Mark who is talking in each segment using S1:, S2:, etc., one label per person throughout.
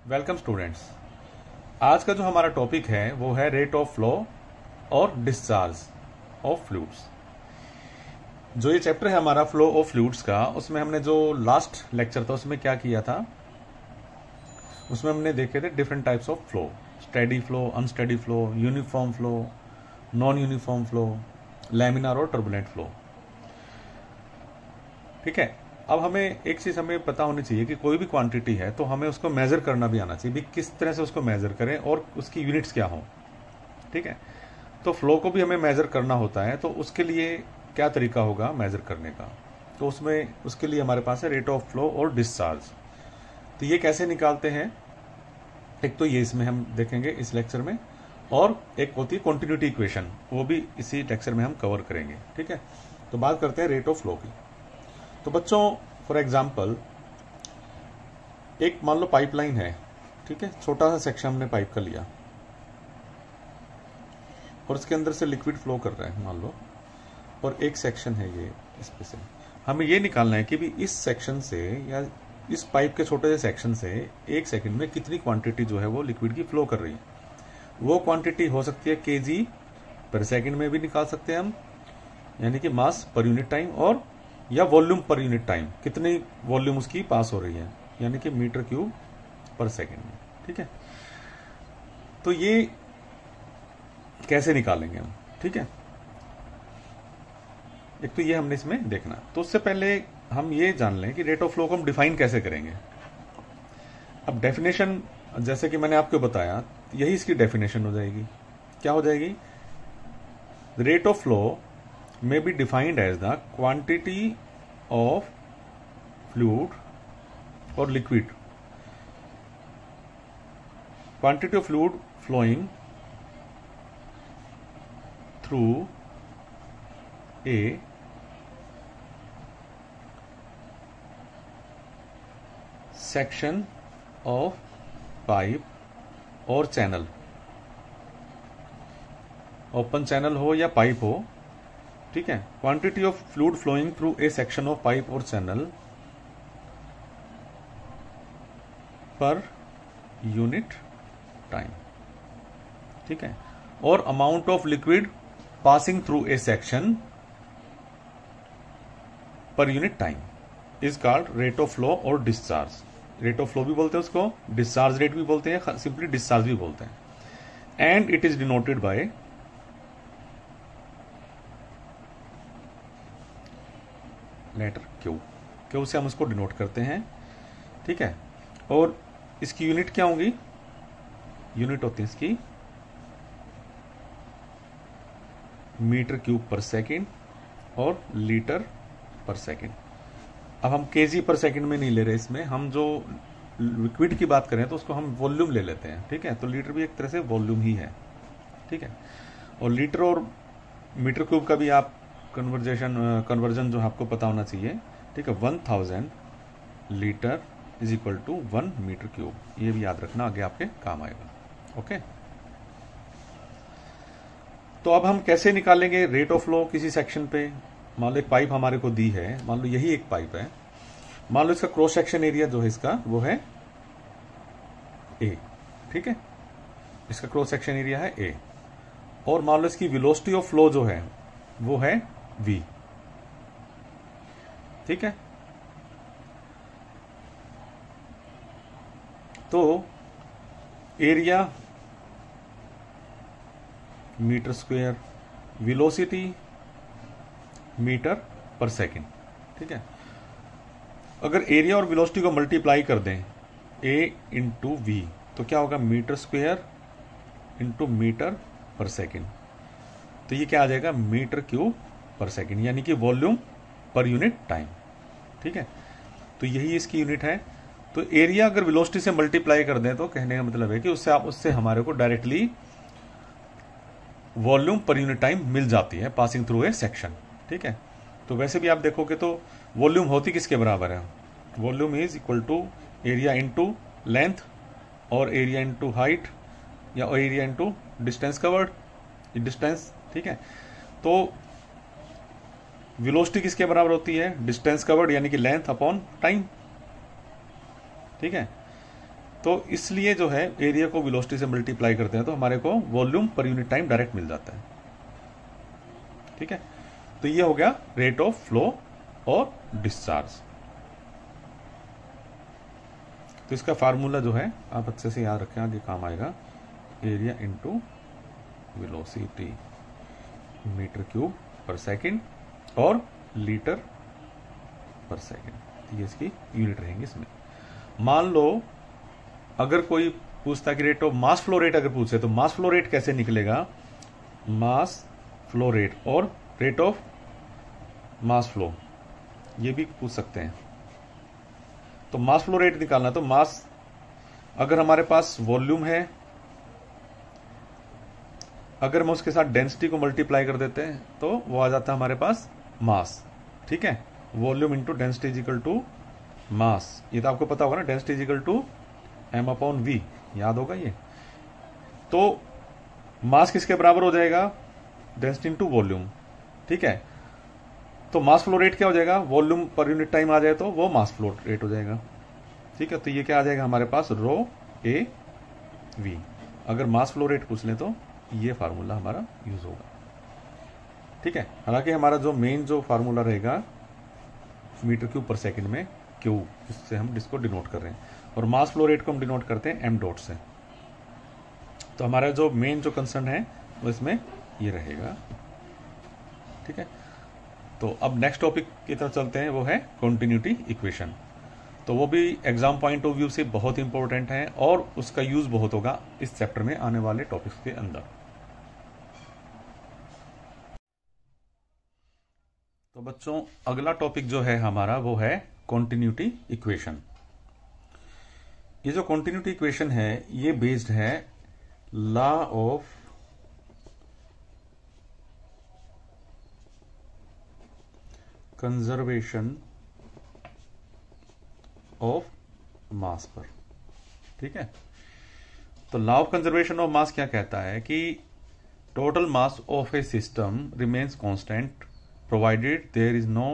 S1: Welcome students. आज का जो हमारा टॉपिक है वो है रेट ऑफ फ्लो और डिस्चार्ज ऑफ फ्लूइड्स। जो ये चैप्टर है हमारा फ्लो ऑफ फ्लूइड्स का, उसमें हमने जो लास्ट लेक्चर था उसमें क्या किया था, उसमें हमने देखे थे different types of flow, steady flow, unsteady flow, uniform flow, non uniform flow, laminar और टर्बुलेंट फ्लो। ठीक है। अब हमें एक चीज हमें पता होनी चाहिए कि कोई भी क्वांटिटी है तो हमें उसको मेजर करना भी आना चाहिए, भी किस तरह से उसको मेजर करें और उसकी यूनिट्स क्या हो। ठीक है। तो फ्लो को भी हमें मेजर करना होता है, तो उसके लिए क्या तरीका होगा मेजर करने का, तो उसके लिए हमारे पास है रेट ऑफ फ्लो और डिस्चार्ज। तो ये कैसे निकालते हैं, एक तो ये इसमें हम देखेंगे इस लेक्चर में, और एक होती है कॉन्टिन्यूटी इक्वेशन, वो भी इसी लेक्चर में हम कवर करेंगे। ठीक है। तो बात करते हैं रेट ऑफ फ्लो की। तो बच्चों, फॉर एग्जाम्पल एक मान लो पाइपलाइन है। ठीक है। छोटा सा सेक्शन हमने पाइप का लिया और इसके अंदर से लिक्विड फ्लो कर रहा है मान लो, और एक सेक्शन है ये, इस पे से हमें ये निकालना है कि भी इस सेक्शन से या इस पाइप के छोटे से सेक्शन से एक सेकंड में कितनी क्वांटिटी जो है वो लिक्विड की फ्लो कर रही है। वो क्वांटिटी हो सकती है केजी पर सेकंड में भी निकाल सकते हैं हम, यानी कि मास पर यूनिट टाइम, और या वॉल्यूम पर यूनिट टाइम, कितनी वॉल्यूम उसकी पास हो रही है, यानी कि मीटर क्यूब पर सेकंड में। ठीक है। तो ये कैसे निकालेंगे हम। ठीक है। एक तो ये हमने इसमें देखना, तो उससे पहले हम ये जान लें कि रेट ऑफ फ्लो को हम डिफाइन कैसे करेंगे। अब डेफिनेशन, जैसे कि मैंने आपको बताया, यही इसकी डेफिनेशन हो जाएगी। क्या हो जाएगी? Rate of flow may be defined as the quantity of fluid or liquid, quantity of fluid flowing through a section of pipe or channel, open channel हो या पाइप हो। ठीक है। Quantity of fluid flowing through a section of pipe और channel per unit time. ठीक है। और amount of liquid passing through a section per unit time is called rate of flow और डिस्चार्ज। रेट ऑफ फ्लो भी बोलते हैं उसको, discharge rate भी बोलते हैं, सिंपली डिस्चार्ज भी बोलते हैं। And it is denoted by letter Q. Q से हम उसको डिनोट करते हैं। ठीक है। और इसकी यूनिट क्या होंगी? यूनिट होती है इसकी मीटर क्यूब पर सेकंड और लीटर पर सेकंड। अब हम केजी पर सेकंड में नहीं ले रहे, इसमें हम जो लिक्विड की बात करें तो उसको हम वॉल्यूम ले लेते हैं। ठीक है। तो लीटर भी एक तरह से वॉल्यूम ही है। ठीक है। और लीटर और मीटर क्यूब का भी आप कन्वर्जन जो आपको पता होना चाहिए। ठीक है। 1000 litre is equal to 1 metre cube, ये भी याद रखना, आगे आपके काम आएगा। ओके। तो अब हम कैसे निकालेंगे रेट ऑफ फ्लो किसी सेक्शन पे। मान लो एक पाइप हमारे को दी है, मान लो यही एक पाइप है, मान लो इसका क्रॉस सेक्शन एरिया जो है इसका वो है ए। ठीक है। इसका क्रॉस सेक्शन एरिया है ए, और मान लो इसकी वेलोसिटी ऑफ फ्लो जो है वो है v। ठीक है। तो area metre square, velocity metre per second. ठीक है। अगर एरिया और वेलोसिटी को मल्टीप्लाई कर दें a इंटू वी, तो क्या होगा? Metre square into metre per second. तो ये क्या आ जाएगा? मीटर क्यूब पर सेकंड, यानी कि वॉल्यूम पर यूनिट टाइम। ठीक है। तो यही इसकी यूनिट है। तो एरिया अगर वेलोसिटी से मल्टीप्लाई कर दें तो कहने का मतलब है कि उससे हमारे को directly volume per unit time मिल जाती है पासिंग थ्रू ए सेक्शन। ठीक है। तो वैसे भी आप देखोगे तो वॉल्यूम होती किसके बराबर है? Volume is equal to area into length, और एरिया इंटू हाइट, या area into distance covered, distance. ठीक है। तो वेलोसिटी किसके बराबर होती है? डिस्टेंस कवर्ड, यानी कि लेंथ अपॉन टाइम। ठीक है। तो इसलिए जो है एरिया को वेलोसिटी से मल्टीप्लाई करते हैं तो हमारे को volume per unit time direct मिल जाता है। ठीक है, तो ये हो गया रेट ऑफ फ्लो और डिस्चार्ज। तो इसका फार्मूला जो है आप अच्छे से याद रखें, आगे काम आएगा। Area into velocity metre cube per second और लीटर पर सेकंड, ये इसकी यूनिट रहेंगी इसमें। मान लो अगर कोई पूछता कि rate of mass flow rate अगर पूछे तो मास फ्लो रेट कैसे निकलेगा, मास फ्लो रेट और रेट ऑफ मास फ्लो, ये भी पूछ सकते हैं। तो मास फ्लो रेट निकालना, तो मास अगर हमारे पास वॉल्यूम है, अगर हम उसके साथ डेंसिटी को मल्टीप्लाई कर देते हैं तो वो आ जाता है हमारे पास मास। ठीक है, volume into density is equal to mass, ये तो आपको पता होगा ना, density is equal to M upon V, याद होगा ये। तो मास किसके बराबर हो जाएगा, डेंसिटी इंटू वॉल्यूम। ठीक है, तो मास फ्लो रेट क्या हो जाएगा, वॉल्यूम पर यूनिट टाइम आ जाए तो वो मास फ्लो रेट हो जाएगा। ठीक है, तो ये क्या आ जाएगा हमारे पास, रो ए वी। अगर मास फ्लो रेट पूछ लें तो ये फार्मूला हमारा यूज होगा। ठीक है, हालांकि हमारा जो मेन जो फार्मूला रहेगा मीटर क्यूब पर सेकंड में क्यू, जिससे हम इसको डिनोट कर रहे हैं, और मास फ्लो रेट को हम डिनोट करते हैं एम डॉट से। तो हमारा जो मेन जो कंसर्न है वो इसमें ये रहेगा। ठीक है, तो अब नेक्स्ट टॉपिक की तरफ चलते हैं, वो है कॉन्टिन्यूटी इक्वेशन। तो वो भी एग्जाम पॉइंट ऑफ व्यू से बहुत इंपॉर्टेंट है और उसका यूज बहुत होगा इस चैप्टर में आने वाले टॉपिक्स के अंदर। तो बच्चों अगला टॉपिक जो है हमारा वो है कॉन्टिन्यूटी इक्वेशन। ये जो कॉन्टिन्यूटी इक्वेशन है ये बेस्ड है law of conservation of mass पर। ठीक है, तो law of conservation of mass क्या कहता है कि total mass of a system remains constant provided there is no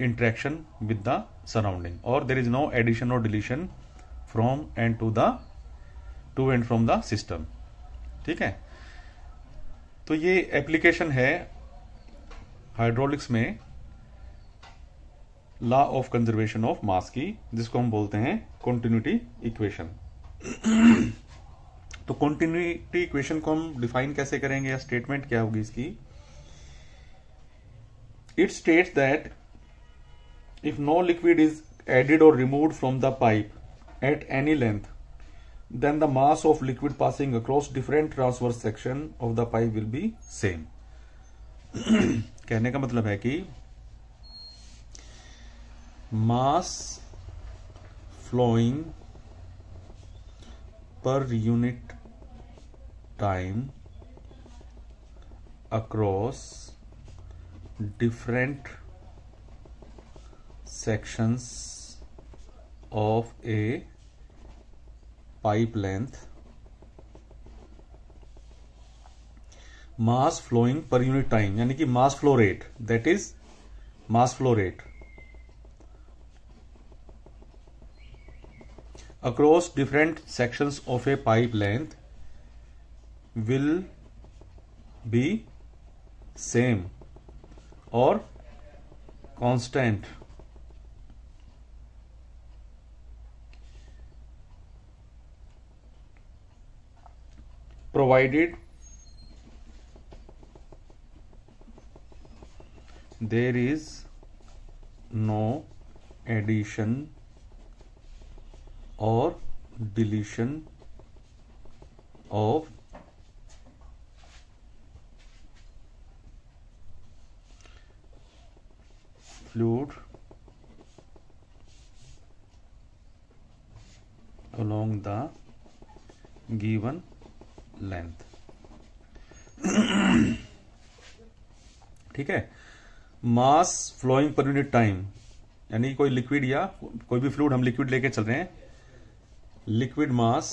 S1: interaction with the surrounding और देयर इज नो एडिशन और deletion from end to end from the system. ठीक है, तो ये एप्लीकेशन है हाइड्रोलिक्स में law of conservation of mass की, जिसको हम बोलते हैं कॉन्टिन्यूटी इक्वेशन। तो कॉन्टिन्यूटी इक्वेशन को हम डिफाइन कैसे करेंगे या स्टेटमेंट क्या होगी इसकी, it states that if no liquid is added और removed from the pipe at any length then the mass of liquid passing across different transverse section of the pipe will be same। कहने का मतलब है कि mass flowing per unit time across different sections of a pipe length, mass flowing per unit time यानी कि mass flow rate, that is mass flow rate across different sections of a pipe length will be same or constant provided there is no addition or deletion of fluid along the given length. ठीक है, मास flowing per unit time यानी कोई liquid या कोई भी fluid हम liquid लेके चल रहे हैं, liquid mass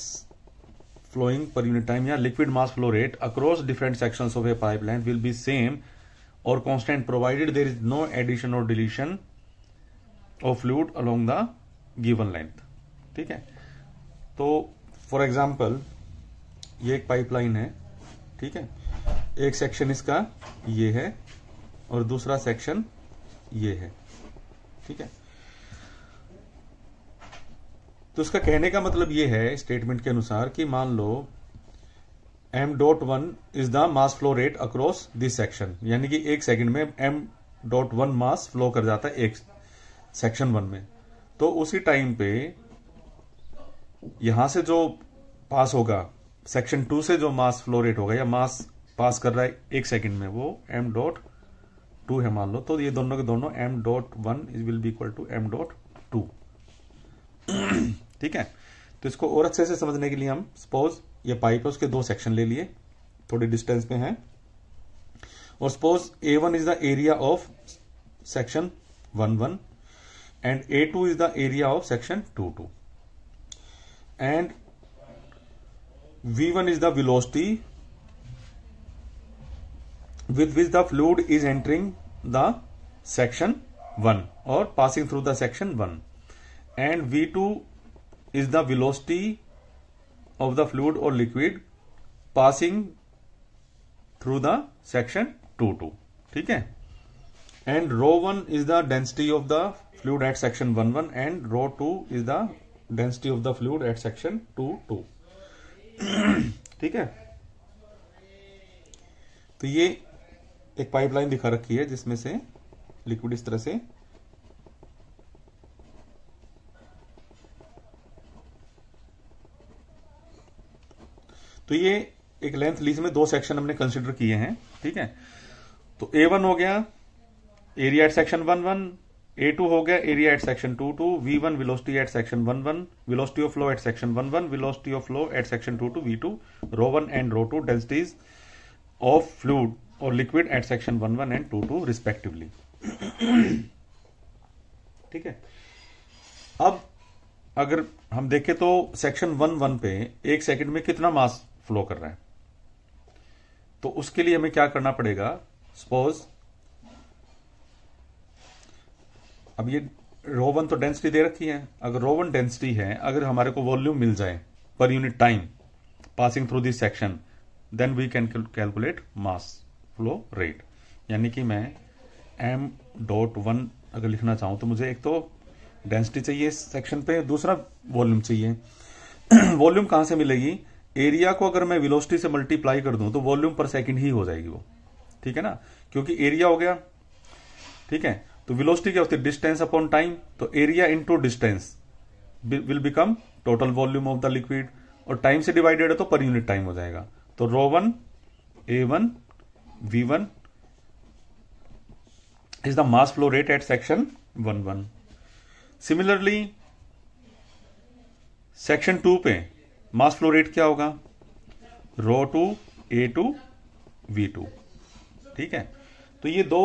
S1: flowing per unit time या liquid mass flow rate across different sections of a pipe length will be same और constant provided there is no addition और deletion of fluid along the given length. ठीक है, तो for example ये एक pipeline है, ठीक है, एक सेक्शन इसका ये है और दूसरा सेक्शन ये है, ठीक है। तो इसका कहने का मतलब ये है स्टेटमेंट के अनुसार कि मान लो m.1 is the mass flow rate across this section, यानी कि एक सेकंड में m.1 मास फ्लो कर जाता है एक सेक्शन 1 में। तो उसी टाइम पे यहां से जो पास होगा सेक्शन 2 से जो मास फ्लो रेट होगा या मास पास कर रहा है एक सेकंड में वो m.2 है मान लो, तो ये दोनों के दोनों m.1 will be equal to m.2, ठीक है। तो इसको और अच्छे से समझने के लिए हम सपोज ये पाइप है उसके दो सेक्शन ले लिए, थोड़ी डिस्टेंस पे हैं, और suppose A1 is the area of section 1 and A2 is the area of section 2 and V1 is the velocity with which the fluid is entering the section 1 or passing through the section 1, and V2 is the velocity of the fluid or liquid passing through the section 2, ठीक है। and ρ1 is the density of the fluid at section 1 and ρ2 is the density of the fluid at section 2, ठीक है। तो ये एक pipeline दिखा रखी है जिसमें से लिक्विड इस तरह से तो ये एक लेंथ लीज में दो सेक्शन हमने कंसिडर किए हैं, ठीक है। तो A1 हो गया एरिया एट सेक्शन 1, A2 हो गया area at section 2, V1 velocity at section 1, velocity of flow at section 1, velocity of flow at section 2, V2, ρ1 and ρ2 densities of fluid और liquid at section 1 and 2 respectively, ठीक है। अब अगर हम देखें तो सेक्शन 1 पे एक सेकंड में कितना मास फ्लो कर रहा है, तो उसके लिए हमें क्या करना पड़ेगा। सपोज अब ये ρ1 तो डेंसिटी दे रखी है, अगर ρ1 डेंसिटी है, अगर हमारे को वॉल्यूम मिल जाए per unit time passing through this section, then we can calculate mass flow rate. यानी कि मैं m.1 अगर लिखना चाहूं तो मुझे एक तो डेंसिटी चाहिए सेक्शन पे, दूसरा वॉल्यूम चाहिए। वॉल्यूम कहां से मिलेगी, एरिया को अगर मैं वेलोसिटी से मल्टीप्लाई कर दूं तो वॉल्यूम पर सेकंड ही हो जाएगी वो, ठीक है ना, क्योंकि एरिया हो गया, ठीक है। तो वेलोसिटी क्या होती है, डिस्टेंस अपॉन टाइम, तो area into distance will become total volume of the liquid, और टाइम से डिवाइडेड है तो पर यूनिट टाइम हो जाएगा। तो ρ1 A1 V1 is the mass flow rate at section 1. Similarly, section 2 पे मास फ्लो रेट क्या होगा, ρ2 A2 V2, ठीक है। तो ये दो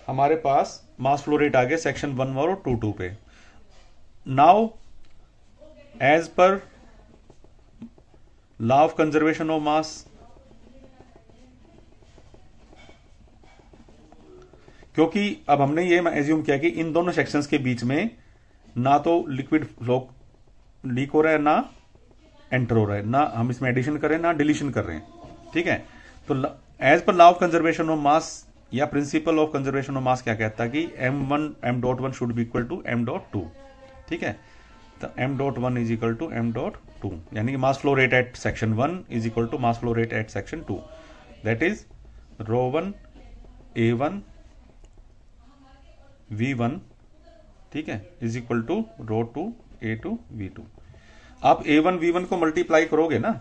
S1: हमारे पास मास फ्लो रेट आ गए सेक्शन 1 और 2 पे। Now as per law of conservation of mass, क्योंकि अब हमने ये एज्यूम किया कि इन दोनों सेक्शंस के बीच में ना तो लिक्विड फ्लो लीक हो रहा है ना एंटर हो रहा है, ना हम इसमें एडिशन कर रहे हैं ना डिलीशन कर रहे हैं, ठीक है। तो as per law of conservation of mass या principle of conservation of mass क्या कहता है कि m.1 should be equal to m.2, ठीक है। तो m.1 is equal to m.2, यानी कि mass flow rate at section 1 is equal to mass flow rate at section 2, that is ρ1 A1 V1, ठीक है, is equal to ρ2 A2 V2। आप A1 V1 को multiply करोगे ना,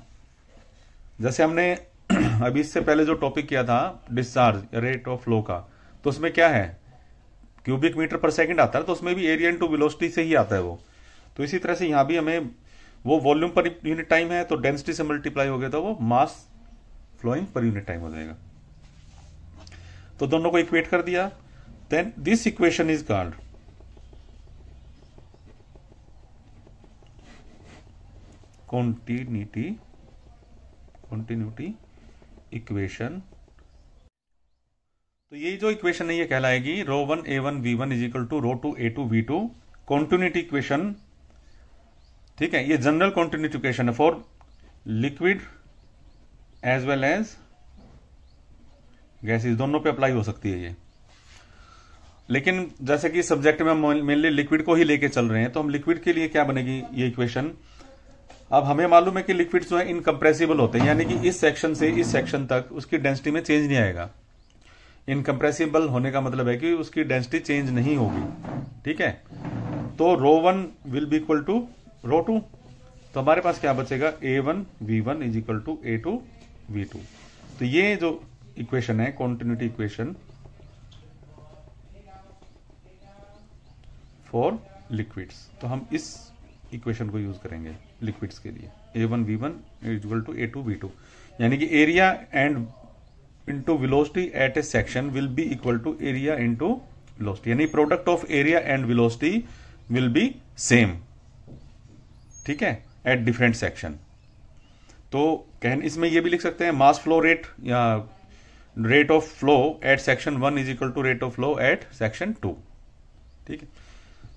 S1: जैसे हमने अभी इससे पहले जो टॉपिक किया था डिस्चार्ज रेट ऑफ फ्लो का, तो उसमें क्या है क्यूबिक मीटर पर सेकंड आता है, तो उसमें भी एरिया इनटू वेलोसिटी से ही आता है वो। तो इसी तरह से यहां भी हमें वो वॉल्यूम पर यूनिट टाइम है तो डेंसिटी से मल्टीप्लाई हो गया तो वो मास फ्लोइंग पर यूनिट टाइम हो जाएगा। तो दोनों को इक्वेट कर दिया, then this equation is called continuity equation। तो ये जो इक्वेशन है ये कहलाएगी ρ1 A1 V1 is equal to ρ2 A2 V2 continuity equation, ठीक है, ये जनरल कॉन्टिन्यूटी इक्वेशन है for liquid as well as gases, दोनों पे अप्लाई हो सकती है ये। लेकिन जैसे कि सब्जेक्ट में हम मेनली लिक्विड को ही लेके चल रहे हैं, तो हम लिक्विड के लिए क्या बनेगी ये इक्वेशन। अब हमें मालूम है कि लिक्विड जो है इनकम्प्रेसिबल होते हैं, यानी कि इस सेक्शन से इस सेक्शन तक उसकी डेंसिटी में चेंज नहीं आएगा। इनकम्प्रेसिबल होने का मतलब है कि उसकी डेंसिटी चेंज नहीं होगी, ठीक है। तो ρ1 विल बी इक्वल टू ρ2, तो हमारे पास क्या बचेगा, A1 V1 is equal to A2 V2। तो ये जो इक्वेशन है कॉन्टिन्यूटी इक्वेशन फॉर लिक्विड्स, तो हम इस इक्वेशन को यूज करेंगे लिक्विड्स के लिए। A1 V1 is equal to A2 V2, यानी कि area and into velocity at a section will be equal to area into velocity, यानी product of area and velocity will be same, ठीक है, at different section. तो इसमें ये भी लिख सकते हैं मास फ्लो रेट या rate of flow at section 1 is equal to rate of flow at section 2, ठीक है।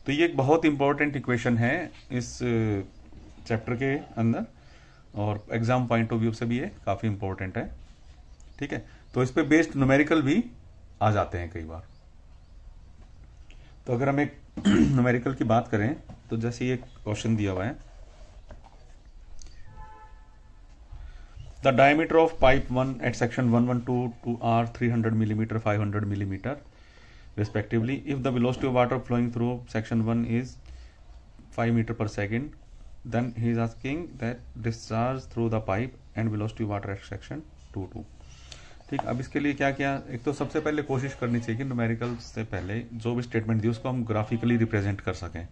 S1: तो ये एक बहुत इंपॉर्टेंट इक्वेशन है इस चैप्टर के अंदर, और एग्जाम पॉइंट ऑफ व्यू से भी ये काफी इंपॉर्टेंट है, ठीक है। तो इस पे बेस्ड न्यूमेरिकल भी आ जाते हैं कई बार। तो अगर हम एक न्यूमेरिकल की बात करें तो जैसे ये क्वेश्चन दिया हुआ है, the diameter of pipe 1 at section 112 two are 300 millimetre 500 millimetre respectively if the velocity of water flowing through section 1 is 5 meter per second, then he is asking that discharge through the pipe and velocity of water at section 2. ठीक, अब इसके लिए क्या किया, एक तो सबसे पहले कोशिश करनी चाहिए कि न्यूमेरिकल से पहले जो भी स्टेटमेंट दी उसको हम ग्राफिकली रिप्रेजेंट कर सकें,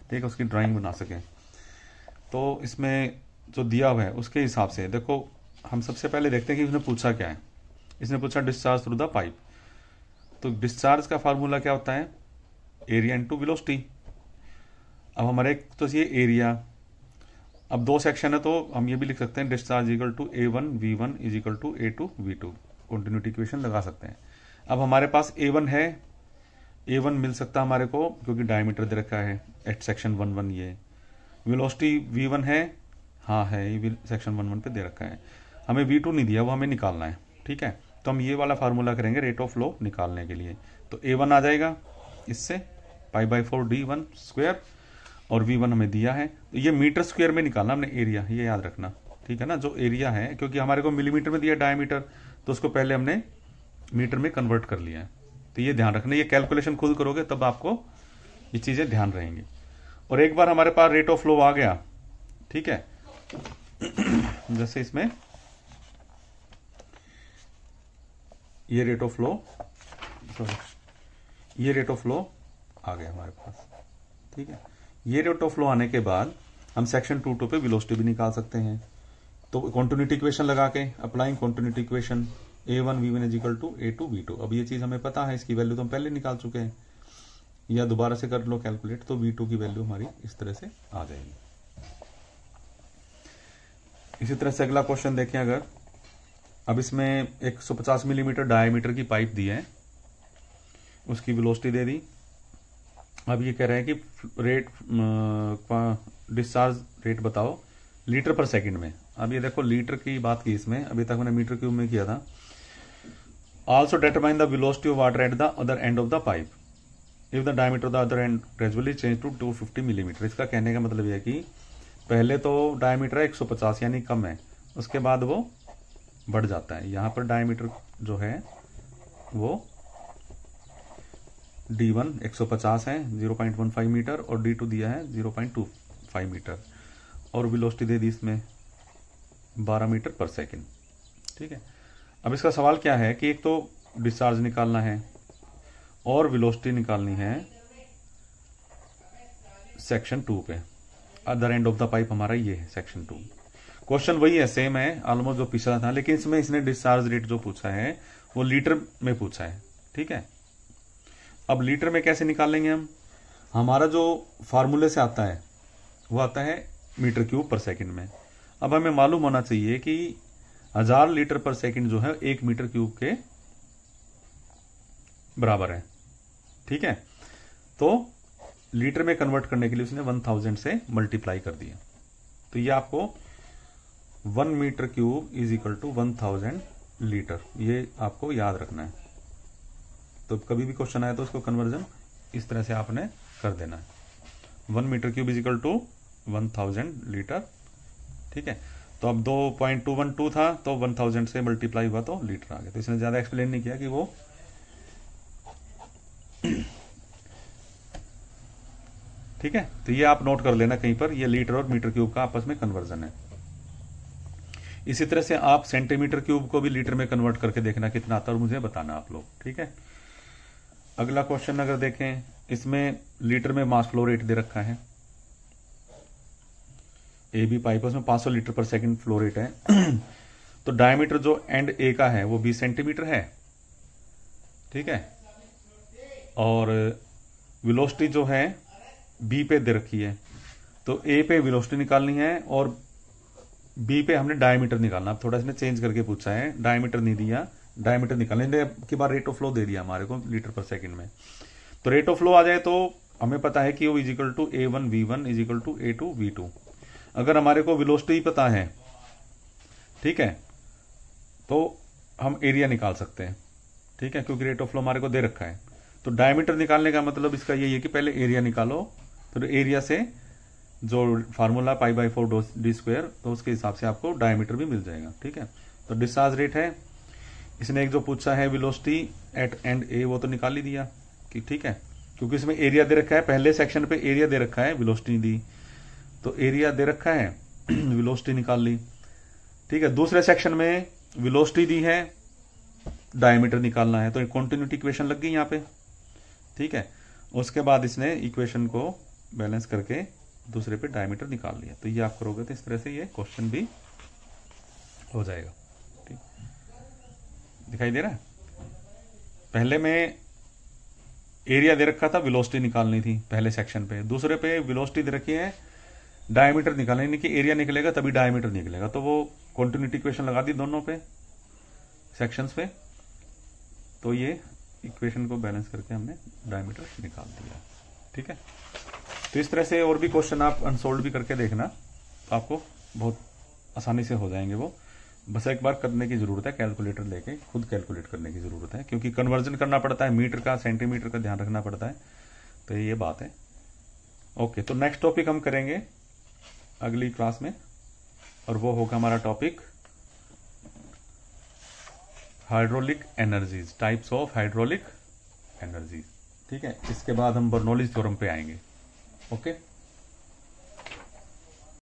S1: ठीक है, उसकी ड्राइंग बना सकें। तो इसमें जो दिया हुआ है उसके हिसाब से देखो, हम सबसे पहले देखते हैं कि उसने पूछा क्या है। इसने पूछा डिस्चार्ज थ्रू द पाइप, तो डिस्चार्ज का फार्मूला क्या होता है, एरिया इंटू वेलोसिटी। अब हमारे तो ये एरिया, अब दो सेक्शन है तो हम ये भी लिख सकते हैं discharge equal to A1 V1 is equal to A2 V2, continuity equation लगा सकते हैं। अब हमारे पास A1 है, A1 मिल सकता है हमारे को क्योंकि डायमीटर दे रखा है एट सेक्शन 1 ये। वेलोसिटी V1 है, हाँ है, ये सेक्शन 1 पे दे रखा है। हमें V2 नहीं दिया, वो हमें निकालना है, ठीक है। तो हम ये वाला फार्मूला करेंगे रेट ऑफ फ्लो निकालने के लिए। तो A1 आ जाएगा इससे π/4 d1 स्क्वायर, और V1 हमें दिया है, तो ये मीटर स्क्वायर में निकालना हमने एरिया, ये याद रखना, ठीक है ना। जो एरिया है, क्योंकि हमारे को मिलीमीटर में दिया डायमीटर, तो उसको पहले हमने मीटर में कन्वर्ट कर लिया है। तो ये ध्यान रखना, ये कैलकुलेशन खुद करोगे तब आपको ये चीजें ध्यान रहेंगी। और एक बार हमारे पास रेट ऑफ फ्लो आ गया, ठीक है, जैसे इसमें ये रेट ऑफ फ्लो, सॉरी ये रेट ऑफ फ्लो आ गया हमारे पास, ठीक है। ये रेट ऑफ फ्लो आने के बाद हम सेक्शन 2 पे वेलोसिटी भी निकाल सकते हैं। तो कॉन्टिन्यूटी इक्वेशन लगा के applying continuity equation A1 V1 is equal to A2 V2। अब ये चीज हमें पता है, इसकी वैल्यू तो हम पहले निकाल चुके हैं, या दोबारा से कर लो कैलकुलेट, तो V2 की वैल्यू हमारी इस तरह से आ जाएगी। इसी तरह से अगला क्वेश्चन देखें, अगर अब इसमें 150 मिलीमीटर डायमीटर की पाइप दी है, उसकी वेलोसिटी दे दी। अब ये कह रहे हैं कि रेट डिस्चार्ज रेट बताओ लीटर पर सेकंड में। अब ये देखो लीटर की बात की इसमें, अभी तक मैंने मीटर क्यूब में किया था। Also determine the velocity of water at the other end of the pipe if the diameter of the other end gradually change to 250 millimetre. इसका कहने का मतलब यह है कि पहले तो डायमीटर 150 यानी कम है, उसके बाद वो बढ़ जाता है। यहां पर डायमीटर जो है वो D1 150 है 0.15 मीटर, और D2 दिया है 0.25 मीटर, और वेलोसिटी दे दी इसमें 12 मीटर पर सेकंड, ठीक है। अब इसका सवाल क्या है कि एक तो डिस्चार्ज निकालना है और वेलोसिटी निकालनी है सेक्शन 2 पे, other end of the pipe हमारा ये है सेक्शन 2। क्वेश्चन वही है, सेम है ऑलमोस्ट जो पिछला था, लेकिन इसमें इसने डिस्चार्ज रेट जो पूछा है वो लीटर में पूछा है, ठीक है। अब लीटर में कैसे निकालेंगे हम, हमारा जो फार्मूले से आता है वो आता है मीटर क्यूब पर सेकंड में। अब हमें मालूम होना चाहिए कि 1000 लीटर पर सेकंड जो है 1 मीटर क्यूब के बराबर है, ठीक है। तो लीटर में कन्वर्ट करने के लिए उसने 1000 से मल्टीप्लाई कर दिया, तो ये आपको 1 metre cube is equal to 1000 litre, ये आपको याद रखना है। तो कभी भी क्वेश्चन आए तो उसको कन्वर्जन इस तरह से आपने कर देना है। 1 metre cube is equal to 1000 litre. ठीक है, तो अब 2.212 था तो 1000 से मल्टीप्लाई हुआ तो लीटर आ गया। तो इसने ज्यादा एक्सप्लेन नहीं किया कि वो ठीक है। तो ये आप नोट कर लेना कहीं पर, ये लीटर और मीटर क्यूब का आपस में कन्वर्जन है। इसी तरह से आप सेंटीमीटर क्यूब को भी लीटर में कन्वर्ट करके देखना कितना आता है और मुझे बताना आप लोग। ठीक है, अगला क्वेश्चन अगर देखें, इसमें लीटर में मास फ्लो रेट दे रखा है, ए बी पाइप उसमें 500 litre per second flow rate है। तो डायमीटर जो एंड ए का है वो 20 सेंटीमीटर है। ठीक है, और वेलोसिटी जो है बी पे दे रखी है, तो ए पे वेलोसिटी निकालनी है और बी पे हमने डायमीटर निकालना। अब थोड़ा इसने चेंज करके पूछा है, डायमीटर नहीं दिया, डायमीटर निकालने के बाद रेट ऑफ फ्लो दे दिया हमारे को लीटर पर सेकंड में। तो रेट ऑफ फ्लो आ जाए तो हमें पता है कि वो is equal to A1V1 is equal to A2V2। अगर हमारे को वेलोसिटी पता है, ठीक है, तो हम एरिया निकाल सकते हैं। ठीक है, क्योंकि रेट ऑफ फ्लो हमारे को दे रखा है। तो डायमीटर निकालने का मतलब इसका यही है कि पहले एरिया निकालो, फिर एरिया से जो फार्मूला π/4 d², तो उसके हिसाब से आपको डायमीटर भी मिल जाएगा। ठीक है, तो डिस्चार्ज रेट है, इसने एक जो पूछा है वेलोसिटी एट एंड ए, वो तो निकाल ही दिया कि ठीक है, क्योंकि इसमें एरिया दे रखा है। पहले सेक्शन पे एरिया दे रखा है, वेलोसिटी दी, तो एरिया दे रखा है, वेलोसिटी निकाल ली। ठीक है, दूसरे सेक्शन में वेलोसिटी दी है, डायमीटर निकालना है, तो कॉन्टिन्यूटी इक्वेशन लग गई यहाँ पे। ठीक है, उसके बाद इसने इक्वेशन को बैलेंस करके दूसरे पे डायमीटर निकाल लिया। तो ये आप करोगे तो इस तरह से ये क्वेश्चन भी हो जाएगा। ठीक, दिखाई दे रहा है। पहले में एरिया दे रखा था, वेलोसिटी निकालनी थी पहले सेक्शन पे, दूसरे पे वेलोसिटी दे रखी है, डायमीटर निकालना, यानी कि एरिया निकलेगा तभी डायमीटर निकलेगा। तो वो कॉन्टिन्यूटी इक्वेशन लगा दी दोनों पे सेक्शंस पे, तो ये इक्वेशन को बैलेंस करके हमने डायमीटर निकाल दिया। ठीक है, तो इस तरह से और भी क्वेश्चन आप अनसोल्व भी करके देखना, तो आपको बहुत आसानी से हो जाएंगे वो। बस एक बार करने की जरूरत है, कैलकुलेटर लेके खुद कैलकुलेट करने की जरूरत है, क्योंकि कन्वर्जन करना पड़ता है, मीटर का सेंटीमीटर का ध्यान रखना पड़ता है। तो ये बात है। ओके, तो नेक्स्ट टॉपिक हम करेंगे अगली क्लास में, और वो होगा हमारा topic hydraulic energies, types of hydraulic energies. ठीक है, इसके बाद हम बर्नौलीज थ्योरम पे आएंगे। ओके।